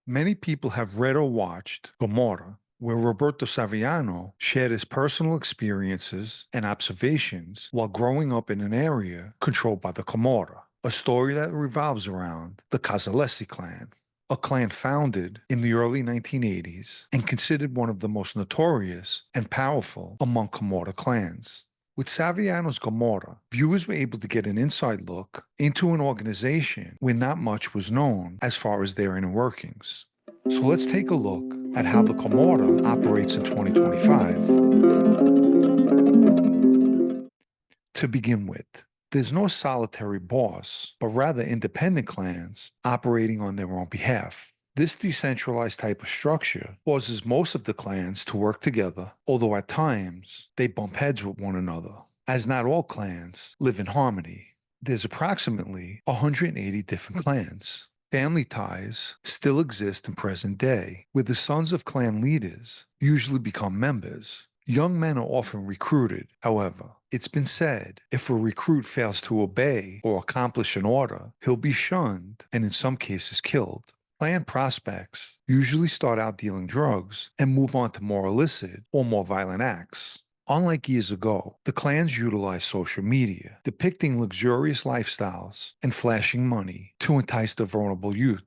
Many people have read or watched Camorra, where Roberto Saviano shared his personal experiences and observations while growing up in an area controlled by the Camorra, a story that revolves around the Casalesi clan, a clan founded in the early 1980s and considered one of the most notorious and powerful among Camorra clans. With Saviano's Camorra, viewers were able to get an inside look into an organization where not much was known as far as their inner workings. So let's take a look at how the Camorra operates in 2025. To begin with, there's no solitary boss, but rather independent clans operating on their own behalf. This decentralized type of structure causes most of the clans to work together, although at times they bump heads with one another, as not all clans live in harmony. There's approximately 180 different clans. Family ties still exist in present day, where the sons of clan leaders usually become members. Young men are often recruited. However, it's been said if a recruit fails to obey or accomplish an order, he'll be shunned and in some cases killed. Clan prospects usually start out dealing drugs and move on to more illicit or more violent acts. Unlike years ago, the clans utilize social media, depicting luxurious lifestyles and flashing money to entice the vulnerable youth.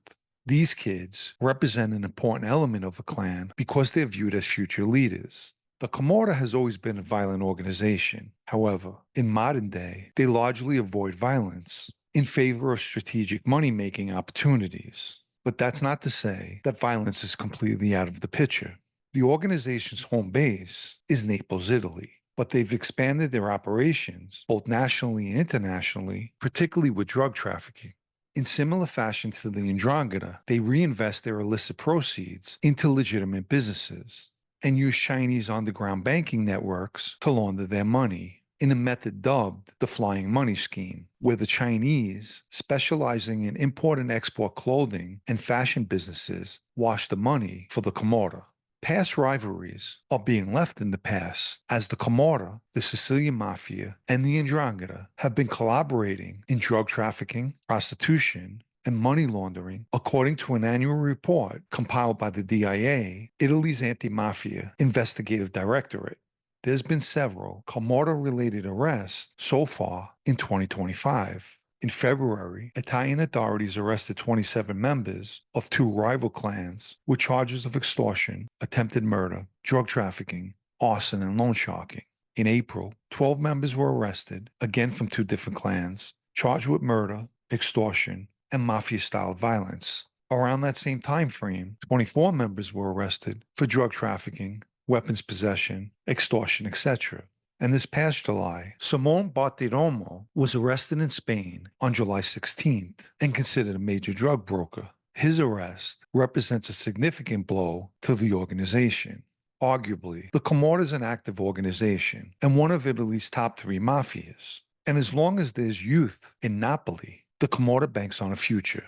These kids represent an important element of a clan because they're viewed as future leaders. The Camorra has always been a violent organization. However, in modern day, they largely avoid violence in favor of strategic money-making opportunities. But that's not to say that violence is completely out of the picture. The organization's home base is Naples, Italy, but they've expanded their operations both nationally and internationally, particularly with drug trafficking. In similar fashion to the 'Ndrangheta, they reinvest their illicit proceeds into legitimate businesses and use Chinese underground banking networks to launder their money in a method dubbed the flying money scheme, where the Chinese, specializing in import and export clothing and fashion businesses, wash the money for the Camorra. Past rivalries are being left in the past, as the Camorra, the Sicilian mafia, and the 'Ndrangheta have been collaborating in drug trafficking, prostitution, and money laundering, according to an annual report compiled by the DIA, Italy's Anti-Mafia Investigative Directorate. There's been several Camorra-related arrests so far in 2025. In February, Italian authorities arrested 27 members of two rival clans with charges of extortion, attempted murder, drug trafficking, arson, and loan sharking. In April, 12 members were arrested, again from two different clans, charged with murder, extortion, and mafia-style violence. Around that same time frame, 24 members were arrested for drug trafficking, weapons possession, extortion, etc. And this past July, Simone Bartiromo was arrested in Spain on July 16th and considered a major drug broker. His arrest represents a significant blow to the organization. Arguably, the Camorra is an active organization and one of Italy's top three mafias. And as long as there's youth in Napoli, the Camorra banks on a future.